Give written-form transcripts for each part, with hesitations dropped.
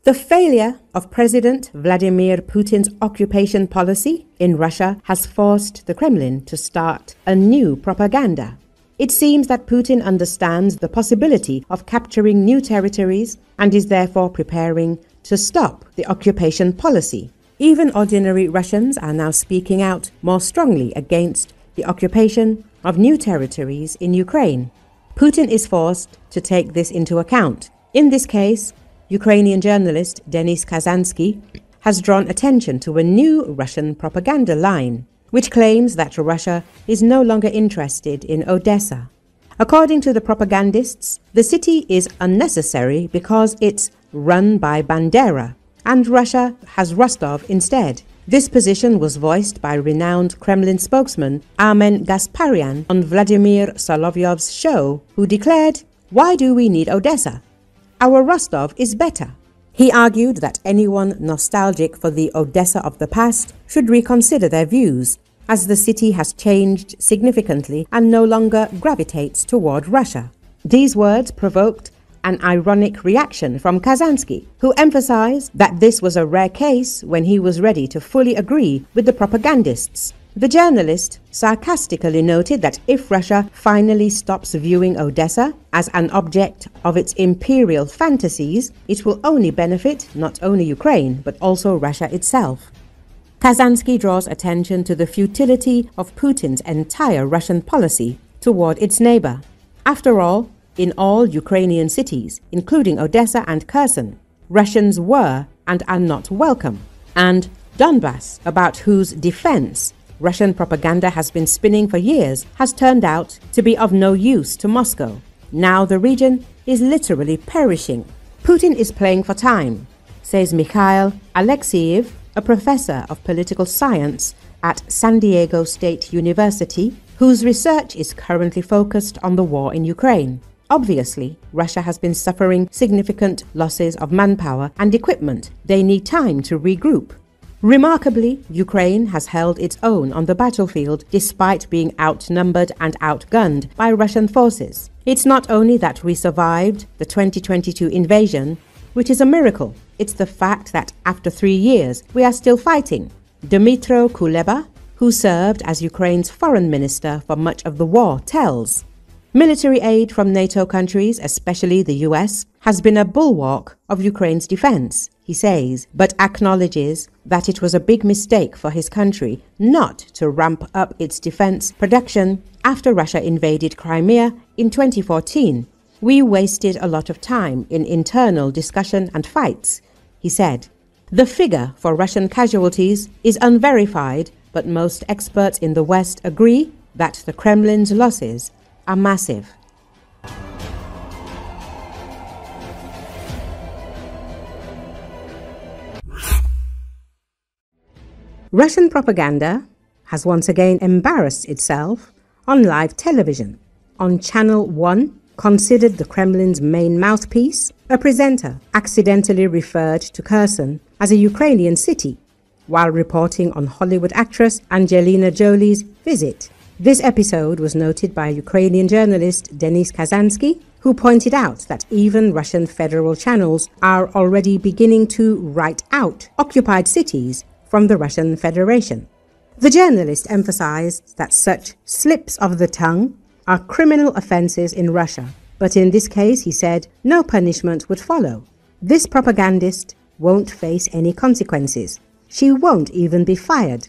The failure of President Vladimir Putin's occupation policy in Russia has forced the Kremlin to start a new propaganda. It seems that Putin understands the possibility of capturing new territories and is therefore preparing to stop the occupation policy. Even ordinary Russians are now speaking out more strongly against the occupation of new territories in Ukraine. Putin is forced to take this into account. In this case, Ukrainian journalist Denis Kazansky has drawn attention to a new Russian propaganda line, which claims that Russia is no longer interested in Odessa. According to the propagandists, the city is unnecessary because it's run by Bandera, and Russia has Rostov instead. This position was voiced by renowned Kremlin spokesman Armen Gasparyan on Vladimir Solovyov's show, who declared, "Why do we need Odessa? Our Rostov is better." He argued that anyone nostalgic for the Odessa of the past should reconsider their views, as the city has changed significantly and no longer gravitates toward Russia. These words provoked an ironic reaction from Kazansky, who emphasized that this was a rare case when he was ready to fully agree with the propagandists. The journalist sarcastically noted that if Russia finally stops viewing Odessa as an object of its imperial fantasies, it will only benefit not only Ukraine but also Russia itself. Kazansky draws attention to the futility of Putin's entire Russian policy toward its neighbor. After all, in all Ukrainian cities, including Odessa and Kherson, Russians were and are not welcome, and Donbas, about whose defense Russian propaganda has been spinning for years, has turned out to be of no use to Moscow. Now the region is literally perishing. Putin is playing for time, says Mikhail Alexeyev, a professor of political science at San Diego State University, whose research is currently focused on the war in Ukraine. Obviously, Russia has been suffering significant losses of manpower and equipment. They need time to regroup. Remarkably, Ukraine has held its own on the battlefield despite being outnumbered and outgunned by Russian forces. It's not only that we survived the 2022 invasion, which is a miracle. It's the fact that after 3 years, we are still fighting. Dmytro Kuleba, who served as Ukraine's foreign minister for much of the war, tells. Military aid from NATO countries, especially the US, has been a bulwark of Ukraine's defense, he says, but acknowledges that it was a big mistake for his country not to ramp up its defense production after Russia invaded Crimea in 2014. "We wasted a lot of time in internal discussion and fights," he said. The figure for Russian casualties is unverified, but most experts in the West agree that the Kremlin's losses are massive. Russian propaganda has once again embarrassed itself on live television. On Channel 1, considered the Kremlin's main mouthpiece, a presenter accidentally referred to Kherson as a Ukrainian city while reporting on Hollywood actress Angelina Jolie's visit. This episode was noted by Ukrainian journalist Denis Kazansky, who pointed out that even Russian federal channels are already beginning to write out occupied cities from the Russian Federation. The journalist emphasized that such slips of the tongue are criminal offenses in Russia, but in this case, he said, no punishment would follow. This propagandist won't face any consequences. She won't even be fired.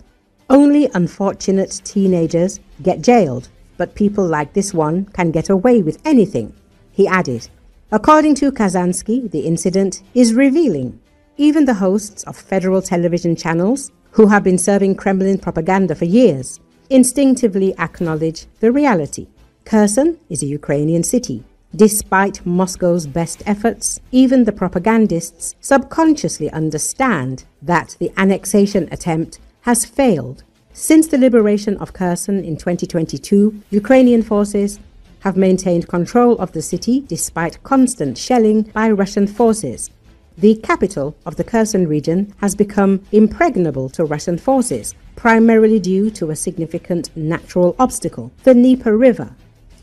Only unfortunate teenagers get jailed, but people like this one can get away with anything, he added. According to Kazansky, the incident is revealing. Even the hosts of federal television channels, who have been serving Kremlin propaganda for years, instinctively acknowledge the reality. Kherson is a Ukrainian city. Despite Moscow's best efforts, even the propagandists subconsciously understand that the annexation attempt has failed. Since the liberation of Kherson in 2022, Ukrainian forces have maintained control of the city despite constant shelling by Russian forces. The capital of the Kherson region has become impregnable to Russian forces, primarily due to a significant natural obstacle, the Dnieper River.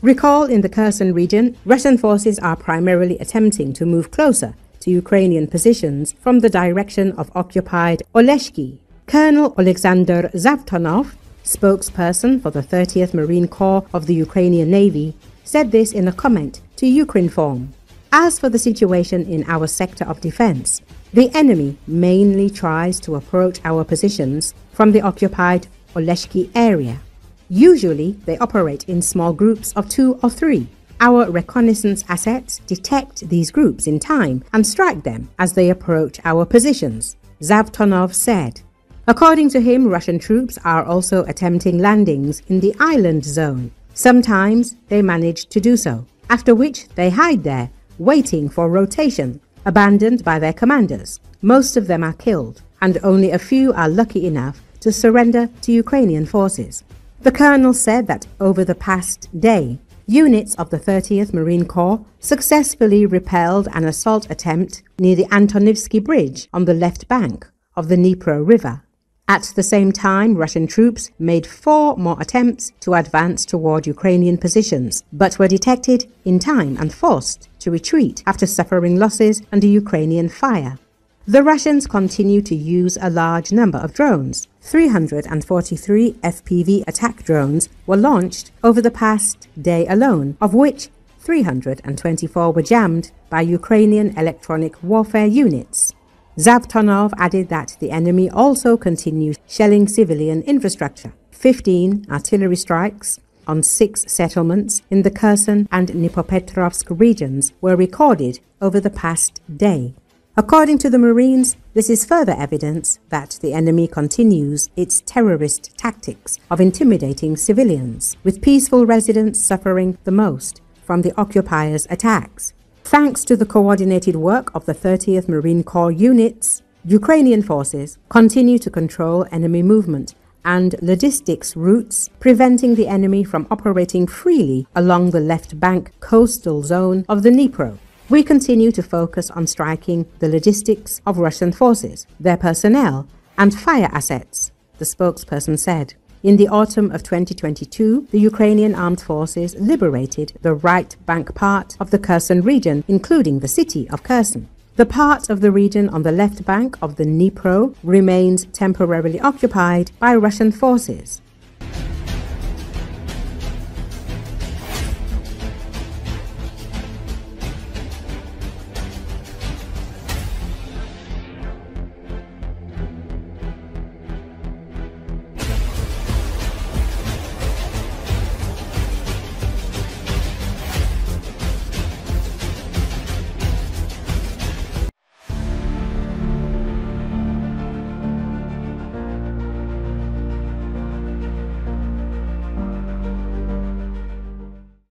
Recall, in the Kherson region, Russian forces are primarily attempting to move closer to Ukrainian positions from the direction of occupied Oleshki. Colonel Alexander Zavtonov, spokesperson for the 30th Marine Corps of the Ukrainian Navy, said this in a comment to Ukrinform. As for the situation in our sector of defense, the enemy mainly tries to approach our positions from the occupied Oleshki area. Usually, they operate in small groups of 2 or 3. Our reconnaissance assets detect these groups in time and strike them as they approach our positions, Zavtonov said. According to him, Russian troops are also attempting landings in the island zone. Sometimes they manage to do so, after which they hide there, waiting for rotation, abandoned by their commanders. Most of them are killed, and only a few are lucky enough to surrender to Ukrainian forces. The colonel said that over the past day, units of the 30th Marine Corps successfully repelled an assault attempt near the Antonivsky Bridge on the left bank of the Dnipro River. At the same time, Russian troops made 4 more attempts to advance toward Ukrainian positions, but were detected in time and forced to retreat after suffering losses under Ukrainian fire. The Russians continue to use a large number of drones. 343 FPV attack drones were launched over the past day alone, of which 324 were jammed by Ukrainian electronic warfare units. Zavtonov added that the enemy also continues shelling civilian infrastructure. 15 artillery strikes on 6 settlements in the Kherson and Dnipropetrovsk regions were recorded over the past day. According to the Marines, this is further evidence that the enemy continues its terrorist tactics of intimidating civilians, with peaceful residents suffering the most from the occupiers' attacks. Thanks to the coordinated work of the 30th Marine Corps units, Ukrainian forces continue to control enemy movement and logistics routes, preventing the enemy from operating freely along the left bank coastal zone of the Dnipro. We continue to focus on striking the logistics of Russian forces, their personnel, and fire assets, the spokesperson said. In the autumn of 2022, the Ukrainian armed forces liberated the right bank part of the Kherson region, including the city of Kherson. The part of the region on the left bank of the Dnipro remains temporarily occupied by Russian forces.